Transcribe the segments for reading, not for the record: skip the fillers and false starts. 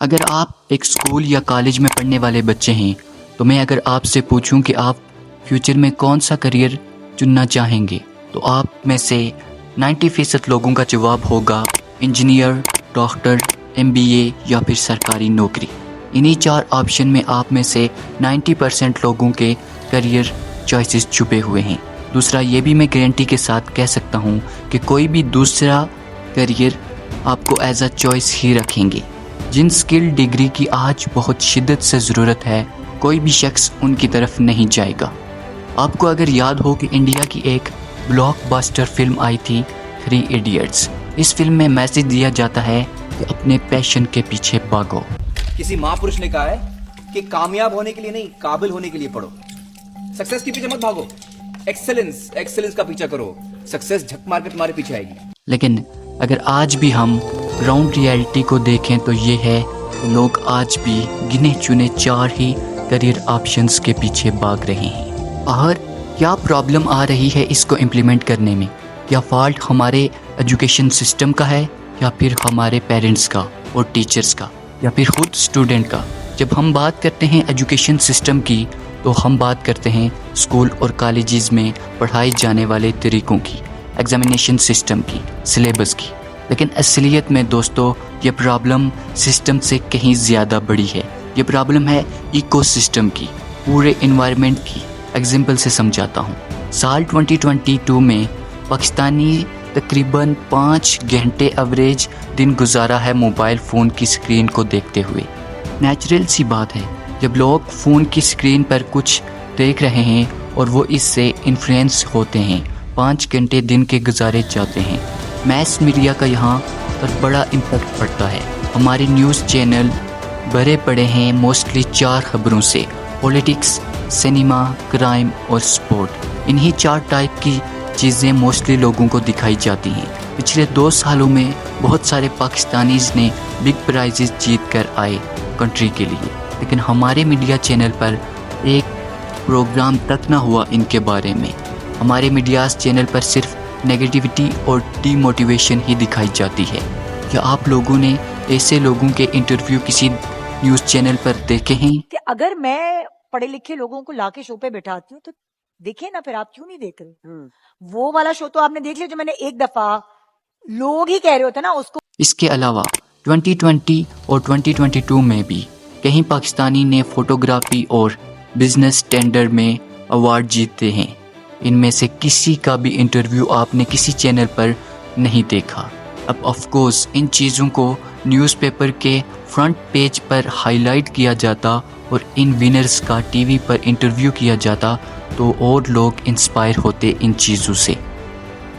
اگر آپ ایک اسکول یا کالج میں پڑھنے والے بچے ہیں تو میں اگر آپ سے پوچھوں کہ آپ فیوچر میں کون سا کریئر چننا چاہیں گے تو آپ میں سے 90% لوگوں کا جواب ہوگا انجینئر، ڈاکٹر، MBA یا پھر سرکاری نوکری۔ انہی 4 آپشن میں آپ میں سے 90% لوگوں کے کریئر چوائسز چھپے ہوئے ہیں۔ دوسرا یہ بھی میں گارنٹی کے ساتھ کہہ سکتا ہوں کہ کوئی بھی دوسرا کریئر آپ کو ایز اے چوائس ہی رکھیں گے۔ جن سکل ڈگری کی آج بہت شدت سے ضرورت ہے، کوئی بھی شخص ان کی طرف نہیں جائے گا۔ آپ کو اگر یاد ہو کہ انڈیا کی ایک بلاک باسٹر فلم آئی تھی 3 ایڈیٹس، اس فلم میں میسج دیا جاتا ہے کہ اپنے پیشن کے پیچھے بھاگو۔ کسی ماں پرش نے کہا ہے کہ کامیاب ہونے کے لیے نہیں، قابل ہونے کے لیے پڑھو۔ سکسیس کے پیچھے مت بھاگو، ایکسلنس کا پیچھا کرو۔ سکسیس جھک مار کے تمہارے پیچھے آئے گی۔ لیکن اگر آج بھی ہم گراؤنڈ ریالٹی کو دیکھیں تو یہ ہے کہ لوگ آج بھی گنے چنے 4 ہی کریئر آپشنز کے پیچھے بھاگ رہے ہیں۔ اور کیا پرابلم آ رہی ہے اس کو امپلیمنٹ کرنے میں؟ کیا فالٹ ہمارے ایجوکیشن سسٹم کا ہے یا پھر ہمارے پیرنٹس کا اور ٹیچرز کا یا پھر خود اسٹوڈنٹ کا؟ جب ہم بات کرتے ہیں ایجوکیشن سسٹم کی تو ہم بات کرتے ہیں اسکول اور کالجز میں پڑھائے جانے والے طریقوں کی، ایگزامینیشن سسٹم کی، سلیبس کی۔ لیکن اصلیت میں دوستو یہ پرابلم سسٹم سے کہیں زیادہ بڑی ہے۔ یہ پرابلم ہے ایکو سسٹم کی، پورے انوائرمنٹ کی۔ ایگزامپل سے سمجھاتا ہوں۔ سال 2022 میں پاکستانی تقریباً 5 گھنٹے ایوریج دن گزارا ہے موبائل فون کی سکرین کو دیکھتے ہوئے۔ نیچرل سی بات ہے، جب لوگ فون کی سکرین پر کچھ دیکھ رہے ہیں اور وہ اس سے انفلوئنس ہوتے ہیں، 5 گھنٹے دن کے گزارے جاتے ہیں۔ میس میڈیا کا یہاں پر بڑا امپیکٹ پڑتا ہے۔ ہمارے نیوز چینل بھرے پڑے ہیں موسٹلی 4 خبروں سے: پولیٹکس، سنیما، کرائم اور سپورٹ۔ انہی 4 ٹائپ کی چیزیں موسٹلی لوگوں کو دکھائی جاتی ہیں۔ پچھلے 2 سالوں میں بہت سارے پاکستانیز نے بگ پرائزز جیت کر آئے کنٹری کے لیے، لیکن ہمارے میڈیا چینل پر ایک پروگرام تک نہ ہوا ان کے بارے میں۔ ہمارے میڈیاز چینل پر صرف نیگیٹیوٹی اور ڈی موٹیویشن ہی دکھائی جاتی ہے۔ کیا آپ لوگوں نے ایسے لوگوں کے انٹرویو کسی نیوز چینل پر دیکھے ہیں؟ کہ اگر میں پڑھے لکھے لوگوں کو لا کے شو پہ بٹھاتی ہوں تو دیکھیں نا، پھر آپ کیوں نہیں دیکھ رہے؟ وہ والا شو تو آپ نے دیکھ لیا جو میں نے ایک دفعہ، لوگ ہی کہہ رہے ہوتے نا اس کو۔ اس کے علاوہ 2020 اور 2022 میں بھی کہیں پاکستانی نے فوٹوگرافی اور بزنس ٹینڈر میں ایوارڈ جیتے ہیں۔ ان میں سے کسی کا بھی انٹرویو آپ نے کسی چینل پر نہیں دیکھا۔ اب آف کورس ان چیزوں کو نیوز پیپر کے فرنٹ پیج پر ہائی لائٹ کیا جاتا اور ان وینرز کا ٹی وی پر انٹرویو کیا جاتا تو اور لوگ انسپائر ہوتے ان چیزوں سے۔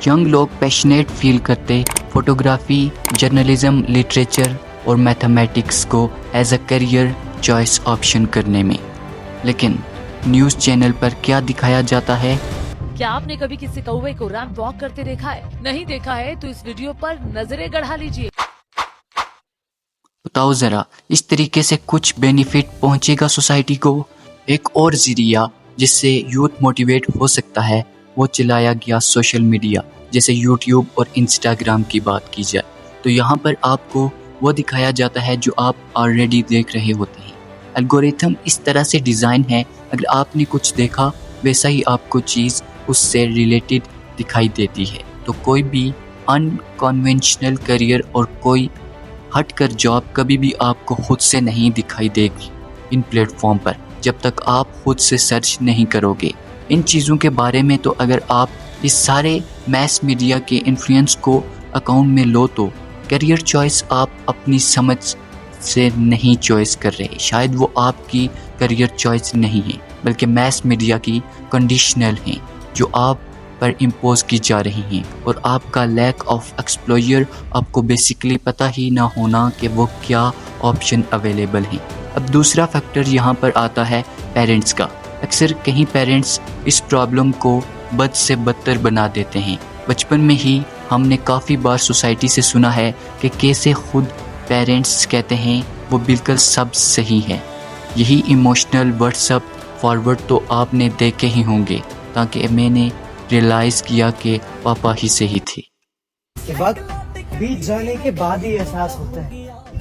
ینگ لوگ پیشنیٹ فیل کرتے فوٹوگرافی، جرنلزم، لٹریچر اور میتھمیٹکس کو as a career choice option کرنے میں۔ لیکن نیوز چینل پر کیا دکھایا جاتا ہے؟ کیا آپ نے کبھی کسی کوے کو ریمپ واک کرتے دیکھا ہے؟ نہیں دیکھا ہے تو اس ویڈیو پر نظریں گڑھا لیجئے۔ بتاؤ ذرا، اس طریقے سے کچھ بینیفٹ پہنچے گا سوسائٹی کو؟ ایک اور ذریعہ جس سے یوتھ موٹیویٹ ہو سکتا ہے وہ چلایا گیا سوشل میڈیا، جیسے یوٹیوب اور انسٹاگرام کی بات کی جائے تو یہاں پر آپ کو وہ دکھایا جاتا ہے جو آپ آلریڈی دیکھ رہے ہوتے ہیں۔ الگوریتھم اس طرح سے ڈیزائن ہے، اگر آپ نے کچھ دیکھا ویسا ہی آپ کو چیز اس سے ریلیٹڈ دکھائی دیتی ہے۔ تو کوئی بھی ان کنونشنل کریئر اور کوئی ہٹ کر جاب کبھی بھی آپ کو خود سے نہیں دکھائی دے گی ان پلیٹ فارم پر، جب تک آپ خود سے سرچ نہیں کرو گے ان چیزوں کے بارے میں۔ تو اگر آپ اس سارے میس میڈیا کے انفلوئنس کو اکاؤنٹ میں لو تو کریئر چوائس آپ اپنی سمجھ سے نہیں چوائس کر رہے، شاید وہ آپ کی کریئر چوائس نہیں ہے بلکہ میس میڈیا کی کنڈیشنل ہیں جو آپ پر امپوز کی جا رہی ہیں، اور آپ کا لیک آف ایکسپلوئر آپ کو بیسیکلی پتہ ہی نہ ہونا کہ وہ کیا آپشن اویلیبل ہیں۔ اب دوسرا فیکٹر یہاں پر آتا ہے پیرنٹس کا۔ اکثر کہیں پیرنٹس اس پرابلم کو بد سے بدتر بنا دیتے ہیں۔ بچپن میں ہی ہم نے کافی بار سوسائٹی سے سنا ہے کہ کیسے خود پیرنٹس کہتے ہیں وہ بالکل سب صحیح ہے۔ یہی ایموشنل واٹس ایپ فارورڈ تو آپ نے دیکھے ہی ہوں گے، تاکہ میں نے ریئلائز کیا کہ پاپا ہی صحیح تھے۔ وقت بیت جانے کے بعد ہی احساس ہوتا ہے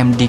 MD